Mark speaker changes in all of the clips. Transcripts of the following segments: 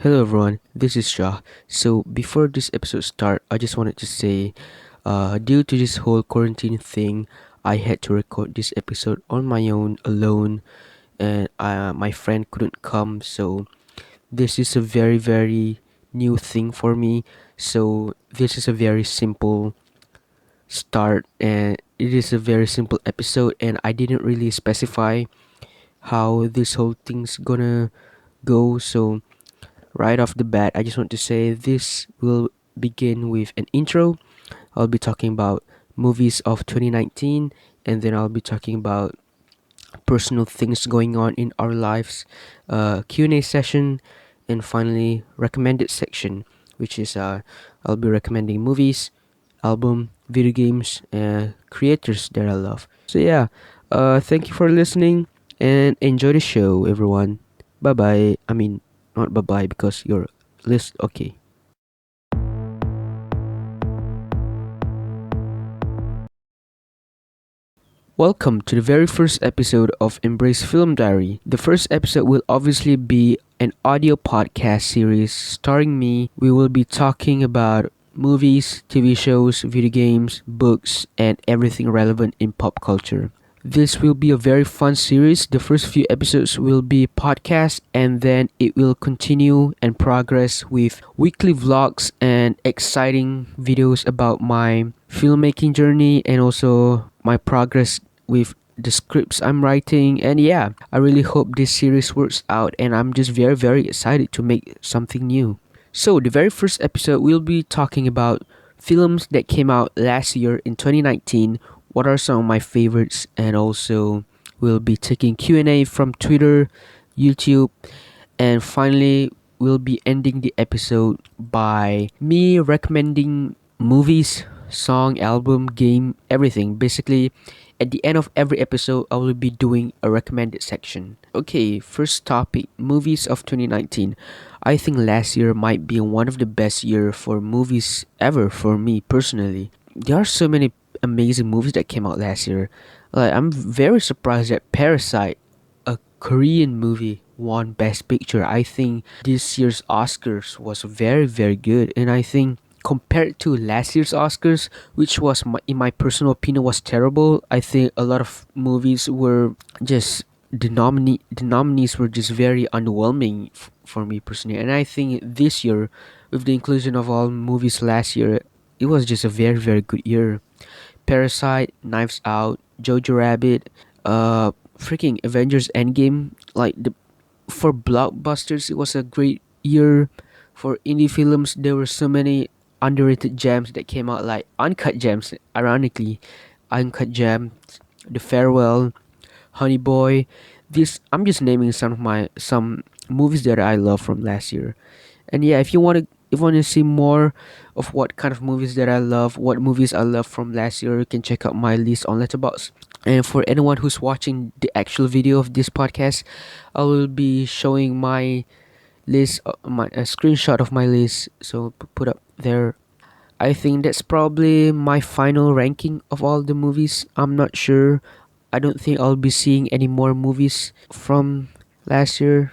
Speaker 1: Hello everyone, this is Shah. So before this episode start, I just wanted to say, due to this whole quarantine thing, I had to record this episode on my own, alone, and my friend couldn't come. So this is a very new thing for me. So this is a very simple start, and it is a very simple episode, and I didn't really specify how this whole thing's gonna go. So right off the bat, I just want to say this will begin with an intro. I'll be talking about movies of 2019, and then I'll be talking about personal things going on in our lives, Q&A session, and finally recommended section, which is I'll be recommending movies, album, video games, and creators that I love. So yeah, thank you for listening and enjoy the show, everyone. Bye bye. I mean, not bye bye because you're list. Okay. Welcome to the very first episode of Embrace Film Diary. The first episode will obviously be an audio podcast series starring me. We will be talking about movies, TV shows, video games, books, and everything relevant in pop culture. This will be a very fun series. The first few episodes will be podcast, and then it will continue and progress with weekly vlogs and exciting videos about my filmmaking journey and also my progress with the scripts I'm writing. And yeah, I really hope this series works out, and I'm just very excited to make something new. So the very first episode we'll be talking about films that came out last year in 2019. What are some of my favorites, and also we'll be taking Q&A from Twitter, YouTube, and finally we'll be ending the episode by me recommending movies, song, album, game, everything. Basically, at the end of every episode, I will be doing a recommended section. Okay, first topic, movies of 2019. I think last year might be one of the best year for movies ever for me personally. There are so many amazing movies that came out last year. Like, I'm very surprised that Parasite, a Korean movie, won Best Picture. I think this year's Oscars was very good, and I think compared to last year's Oscars, which was in my personal opinion was terrible, I think a lot of movies were just the nominees were just very underwhelming for me personally. And I think this year, with the inclusion of all movies last year, it was just a very good year. Parasite, Knives Out, Jojo Rabbit, freaking Avengers Endgame. Like the for blockbusters, it was a great year. For indie films, there were so many underrated gems that came out, like Uncut Gems. Ironically, Uncut Gems, The Farewell, Honey Boy. This I'm just naming some movies that I love from last year. And yeah, if you want to see more of what kind of movies that I love, what movies I love from last year, you can check out my list on Letterboxd. And for anyone who's watching the actual video of this podcast, I will be showing my list, my a screenshot of my list. So put up there. I think that's probably my final ranking of all the movies. I'm not sure. I don't think I'll be seeing any more movies from last year.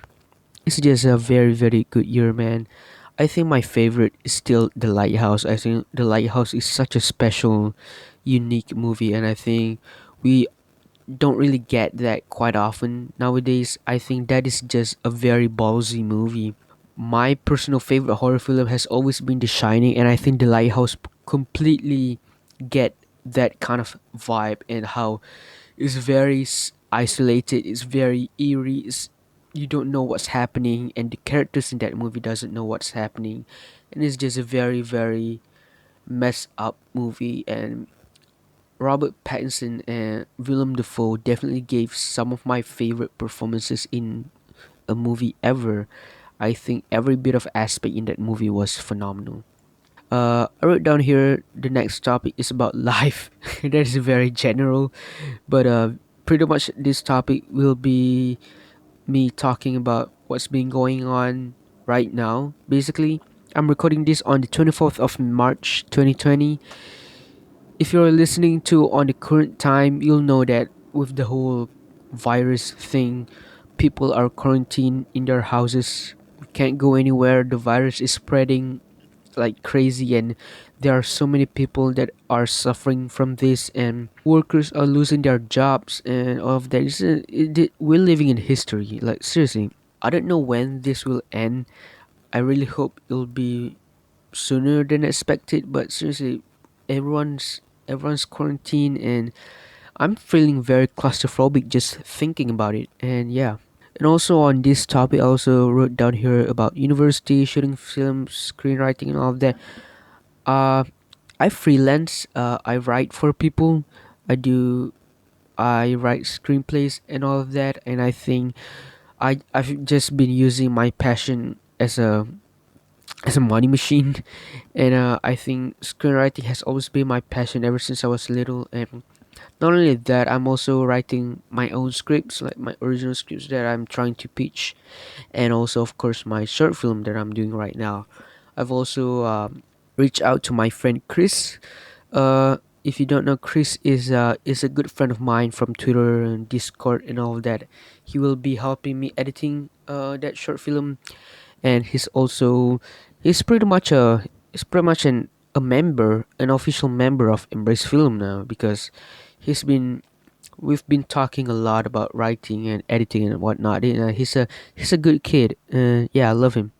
Speaker 1: It's just a very good year, man. I think my favorite is still The Lighthouse. I think The Lighthouse is such a special, unique movie, and I think we don't really get that quite often nowadays. I think that is just a very ballsy movie. My personal favorite horror film has always been The Shining, and I think The Lighthouse completely get that kind of vibe, and how it's very isolated, it's very eerie, you don't know what's happening, and the characters in that movie doesn't know what's happening, and it's just a very messed up movie. And Robert Pattinson and Willem Dafoe definitely gave some of my favorite performances in a movie ever. I think every bit of aspect in that movie was phenomenal. I wrote down here the next topic is about life. That is very general, but pretty much this topic will be me talking about what's been going on right now. Basically, I'm recording this on the 24th of March 2020. If you're listening to on the current time, you'll know that with the whole virus thing, people are quarantined in their houses can't go anywhere. The virus is spreading like crazy, and there are so many people that are suffering from this, and workers are losing their jobs and all of that. We're living in history. Like seriously, I don't know when this will end. I really hope it'll be sooner than expected. But seriously, everyone's quarantined, and I'm feeling very claustrophobic just thinking about it. And yeah. And also on this topic, I also wrote down here about university, shooting films, screenwriting, and all of that. Uh, I freelance. I write for people. I do. I write screenplays and all of that. And I think I've just been using my passion as a money machine. And I think screenwriting has always been my passion ever since I was little. And not only that, I'm also writing my own scripts, like my original scripts that I'm trying to pitch, and also, of course, my short film that I'm doing right now. I've also reached out to my friend Chris. If you don't know, Chris is a good friend of mine from Twitter and Discord and all of that. He will be helping me editing that short film, and he's pretty much a member, an official member of Embrace Film now, because he's been we've been talking a lot about writing and editing and whatnot. He's a good kid. Yeah, I love him.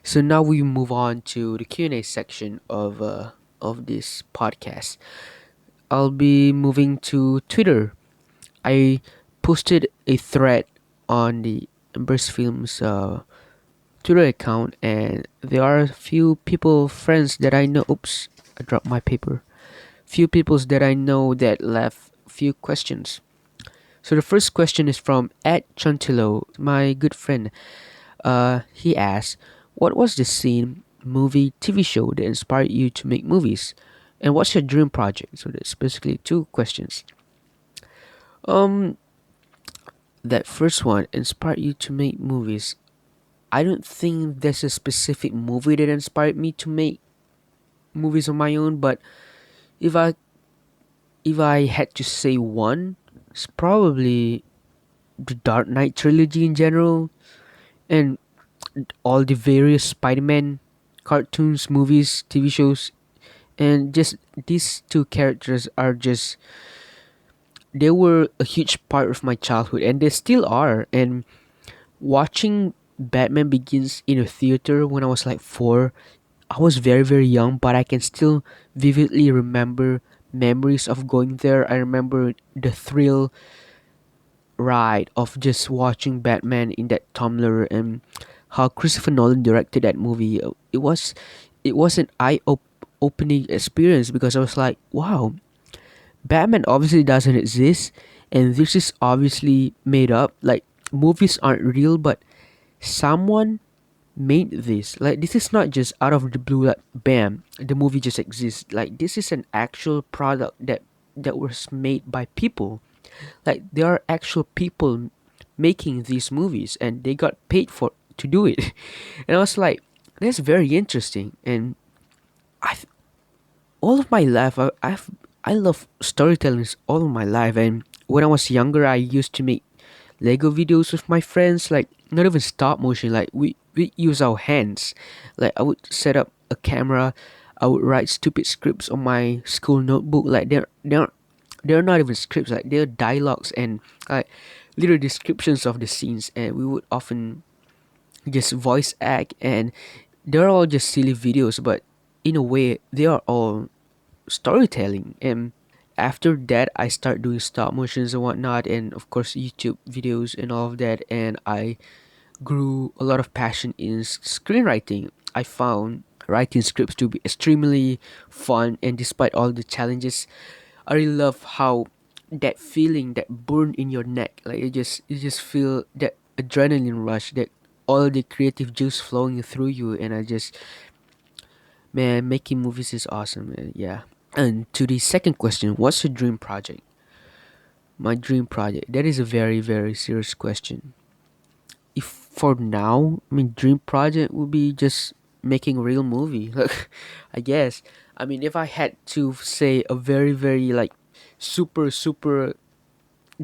Speaker 1: So now we move on to the Q&A section of this podcast. I'll be moving to Twitter. I posted a thread on the Embrace Films Twitter account, and there are a few people, friends that I know. Oops, I dropped my paper. Few peoples that I know that left few questions. So the first question is from Ed Chantillo, my good friend. He asks, "What was the scene, movie, TV show that inspired you to make movies, and what's your dream project?" So that's basically two questions. Um, that first one inspired you to make movies. I don't think there's a specific movie that inspired me to make movies on my own, but if I if I had to say one, it's probably the Dark Knight trilogy in general, and all the various Spider-Man cartoons, movies, TV shows, and just these two characters are just they were a huge part of my childhood, and they still are. And watching Batman Begins in a theater when I was like 4, I was very very young, but I can still vividly remember memories of going there. I remember the thrill ride of just watching Batman in that tumbler, and how Christopher Nolan directed that movie. It was an opening experience, because I was like, wow, Batman obviously doesn't exist, and this is obviously made up. Like, movies aren't real, but someone made this. Like, this is not just out of the blue, like bam, the movie just exists. Like, this is an actual product that was made by people. Like, there are actual people making these movies, and they got paid for to do it. And I was like, that's very interesting. And I've all of my life, I love storytelling all of my life. And when I was younger, I used to make Lego videos with my friends, like not even stop motion. Like, we use our hands. Like, I would set up a camera, I would write stupid scripts on my school notebook. Like, they're not even scripts. Like, they're dialogues and like little descriptions of the scenes, and we would often just voice act. And they're all just silly videos, but in a way, they are all storytelling. And after that, I start doing stop motions and whatnot, and of course YouTube videos and all of that. And I grew a lot of passion in screenwriting. I found writing scripts to be extremely fun, and despite all the challenges, I really love how that feeling, that burn in your neck, like you just feel that adrenaline rush, that all the creative juice flowing through you. And I just, man, making movies is awesome, man. Yeah. And to the second question, what's your dream project? My dream project. That is a very, very serious question. If for now, I mean, dream project would be just making a real movie. Like, I guess. I mean, if I had to say a very, very like super, super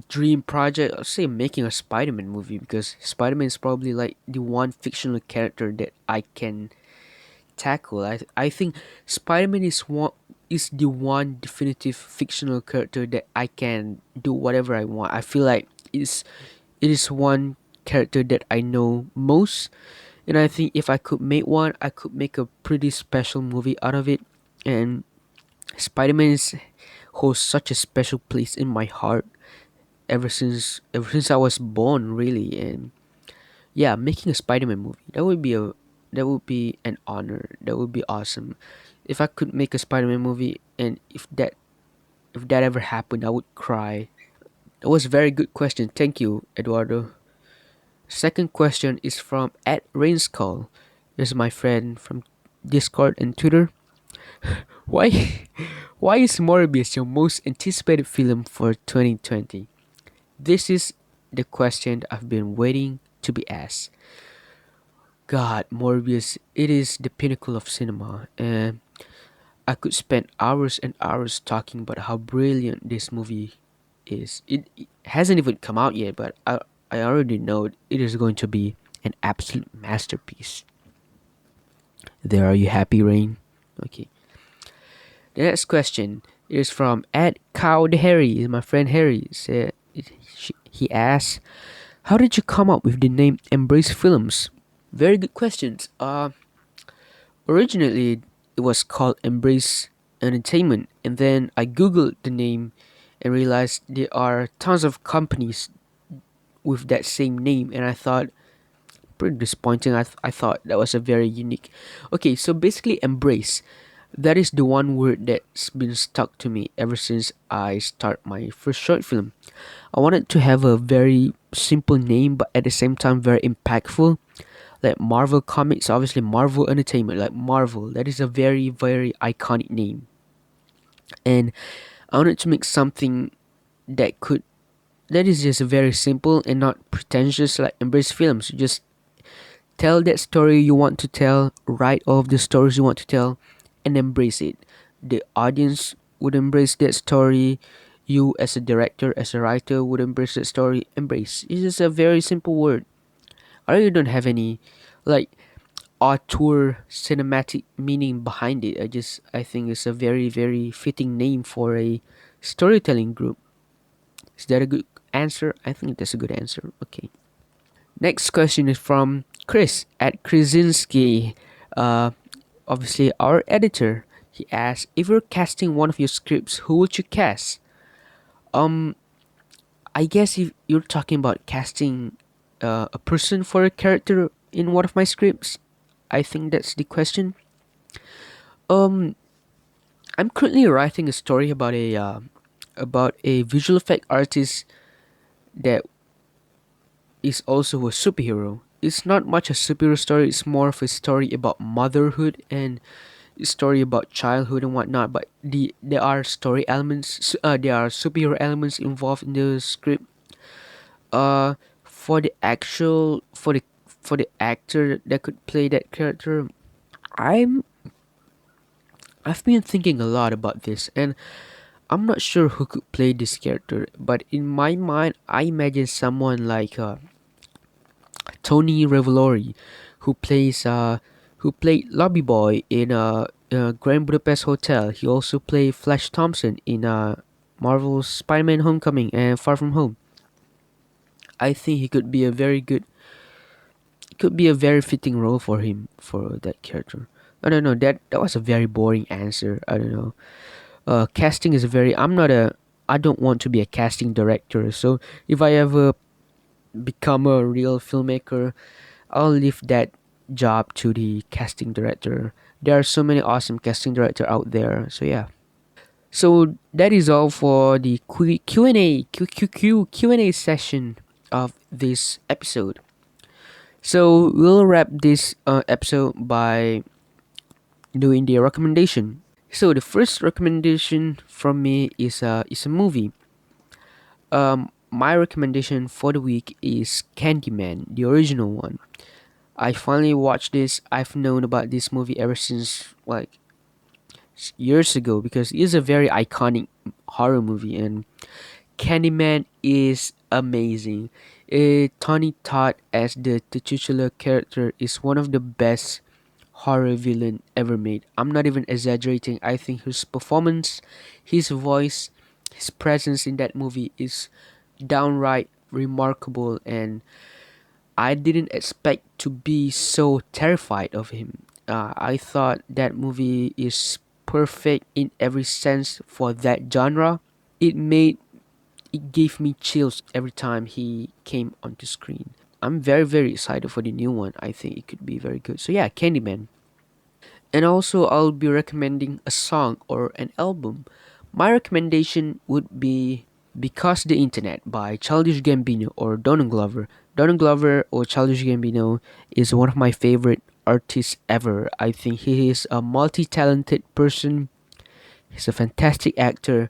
Speaker 1: dream project, I'll say making a Spider-Man movie, because Spider-Man is probably like the one fictional character that I can tackle. I think Spider-Man is the one definitive fictional character that I can do whatever I want. I feel like it is one character that I know most, and I think if I could make one, I could make a pretty special movie out of it. And Spider-Man holds such a special place in my heart ever since I was born, really. And yeah, making a Spider-Man movie, that would be an honor. That would be awesome. If I could make a Spider-Man movie, and if that ever happened, I would cry. That was a very good question. Thank you, Eduardo. Second question is from at Rainskull. This is my friend from Discord and Twitter. Why why is Morbius your most anticipated film for 2020? This is the question I've been waiting to be asked. God, Morbius, it is the pinnacle of cinema, and I could spend hours and hours talking about how brilliant this movie is. It hasn't even come out yet, but I already know it is going to be an absolute masterpiece. There, are you happy, Rain? Okay. The next question is from Ed Cow the Harry. My friend Harry said he asks, "How did you come up with the name Embrace Films?" Very good questions. Originally it was called Embrace Entertainment, and then I googled the name and realized there are tons of companies with that same name, and I thought pretty disappointing. I thought that was a very unique. Okay, so basically, embrace. That is the one word that's been stuck to me ever since I start my first short film. I wanted to have a very simple name, but at the same time very impactful. Like Marvel Comics, obviously Marvel Entertainment, like Marvel. That is a very very iconic name, and I wanted to make something that could that is just very simple and not pretentious like Embrace Films. You just tell that story you want to tell, write all of the stories you want to tell, and embrace it. The audience would embrace that story. You, as a director, as a writer, would embrace that story. Embrace. It's just a very simple word. I really don't have any, like, auteur cinematic meaning behind it. I think it's a very, very fitting name for a storytelling group. Is that a good answer? I think that's a good answer. Okay. Next question is from Chris at Krasinski. Uh, Obviously, our editor. He asked, if you're casting one of your scripts, who would you cast? Um, I guess if you're talking about casting a person for a character in one of my scripts, I think that's the question. Um, I'm currently writing a story about a visual effect artist that is also a superhero. It's not much a superhero story. It's more of a story about motherhood and a story about childhood and whatnot. But there are story elements. There are superhero elements involved in the script. Uh, for the actual for the actor that could play that character, I'm I've been thinking a lot about this, and I'm not sure who could play this character. But in my mind, I imagine someone like Tony Revolori, who played Lobby Boy in Grand Budapest Hotel. He also played Flash Thompson in Marvel's Spider-Man: Homecoming and Far From Home. I think he could be a very good, it could be a very fitting role for him for that character. I don't know. That was a very boring answer. I don't know. Casting is a very. I don't want to be a casting director. So if I ever become a real filmmaker, I'll leave that job to the casting director. There are so many awesome casting director out there. So yeah. So that is all for the Q&A session of this episode. So we'll wrap this episode by doing the recommendation. So the first recommendation from me is a movie. My recommendation for the week is Candyman, the original one. I finally watched this. I've known about this movie ever since like years ago because it is a very iconic horror movie, and Candyman is amazing. Tony Todd as the titular character is one of the best horror villain ever made. I'm not even exaggerating. I think his performance, his voice, his presence in that movie is downright remarkable, and I didn't expect to be so terrified of him. I thought that movie is perfect in every sense for that genre. It made it gave me chills every time he came onto screen. I'm very excited for the new one. I think it could be very good. So yeah, Candyman. And also I'll be recommending a song or an album. My recommendation would be Because the Internet by Childish Gambino or Donald Glover. Donald Glover or Childish Gambino is one of my favorite artists ever. I think he is a multi-talented person. He's a fantastic actor,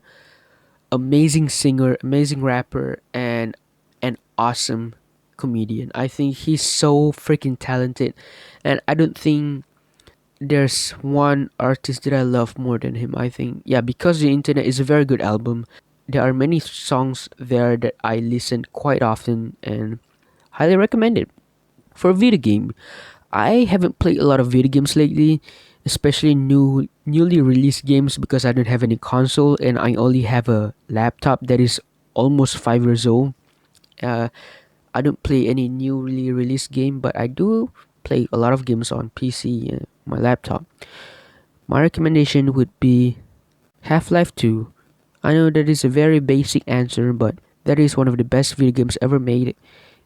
Speaker 1: amazing singer, amazing rapper, and an awesome comedian. I think he's so freaking talented, and I don't think there's one artist that I love more than him. I think, yeah, Because the Internet is a very good album. There are many songs there that I listen quite often and highly recommend it. For a video game, I haven't played a lot of video games lately, especially newly released games because I don't have any console and I only have a laptop that is almost 5 years old. Uh, I don't play any newly released game, but I do play a lot of games on PC and my laptop. My recommendation would be Half-Life 2. I know that is a very basic answer, but that is one of the best video games ever made.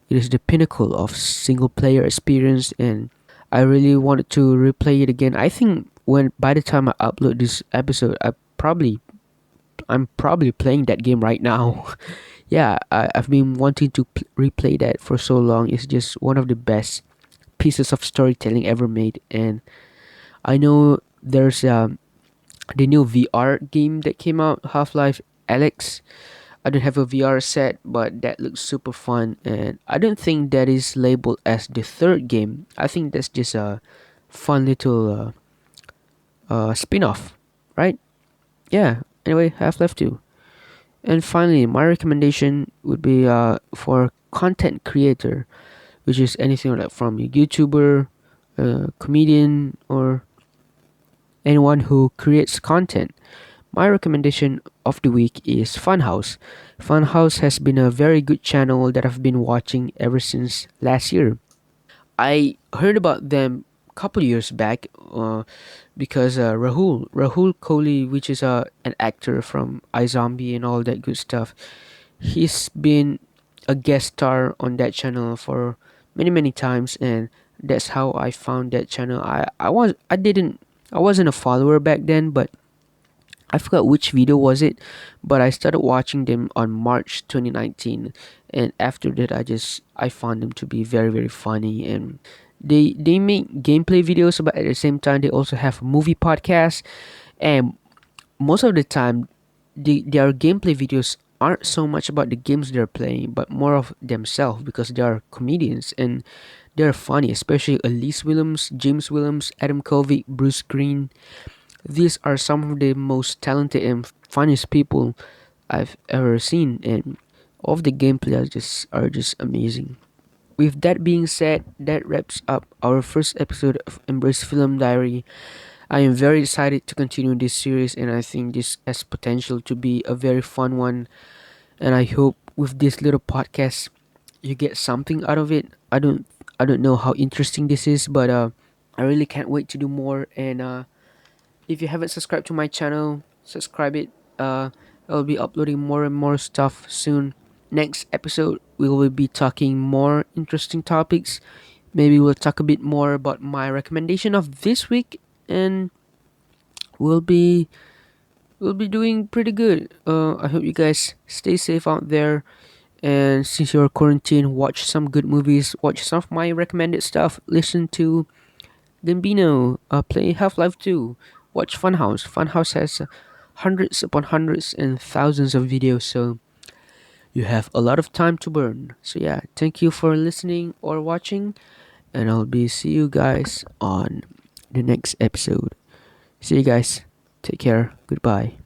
Speaker 1: It is the pinnacle of single player experience, and I really wanted to replay it again. I think when by the time I upload this episode, I'm probably playing that game right now. Yeah, I've been wanting to replay that for so long. It's just one of the best pieces of storytelling ever made, and I know there's the new VR game that came out, Half-Life Alex. I don't have a VR set, but that looks super fun, and I don't think that is labeled as the third game. I think that's just a fun little spin-off, right? Yeah. Anyway, Half-Life 2. And finally, my recommendation would be for content creator, which is anything like from a YouTuber, comedian, or anyone who creates content. My recommendation of the week is Funhaus. Funhaus has been a very good channel that I've been watching ever since last year. I heard about them a couple years back because Rahul Kohli, which is an actor from iZombie and all that good stuff, he's been a guest star on that channel for many times, and that's how I found that channel. I wasn't a follower back then, but I forgot which video was it, but I started watching them on March 2019, and after that I found them to be very funny, and they make gameplay videos, but at the same time they also have movie podcasts, and most of the time their gameplay videos aren't so much about the games they're playing, but more of themselves because they are comedians and they're funny, especially Elise Williams, James Williams, Adam Kovic, Bruce Green. These are some of the most talented and funniest people I've ever seen, and all of the gameplay are just amazing. With that being said, that wraps up our first episode of Embrace Film Diary. I am very excited to continue this series, and I think this has potential to be a very fun one. And I hope with this little podcast, you get something out of it. I don't know how interesting this is, but I really can't wait to do more. And if you haven't subscribed to my channel, subscribe it. I'll be uploading more and more stuff soon. Next episode, we will be talking more interesting topics. Maybe we'll talk a bit more about my recommendation of this week, and we'll be we'll be doing pretty good. I hope you guys stay safe out there. And since you're quarantined, watch some good movies. Watch some of my recommended stuff. Listen to Gambino, play Half-Life 2, watch Funhaus. Funhaus has hundreds upon hundreds and thousands of videos, so you have a lot of time to burn. So yeah, thank you for listening or watching, and I'll be see you guys on the next episode. See you guys. Take care. Goodbye.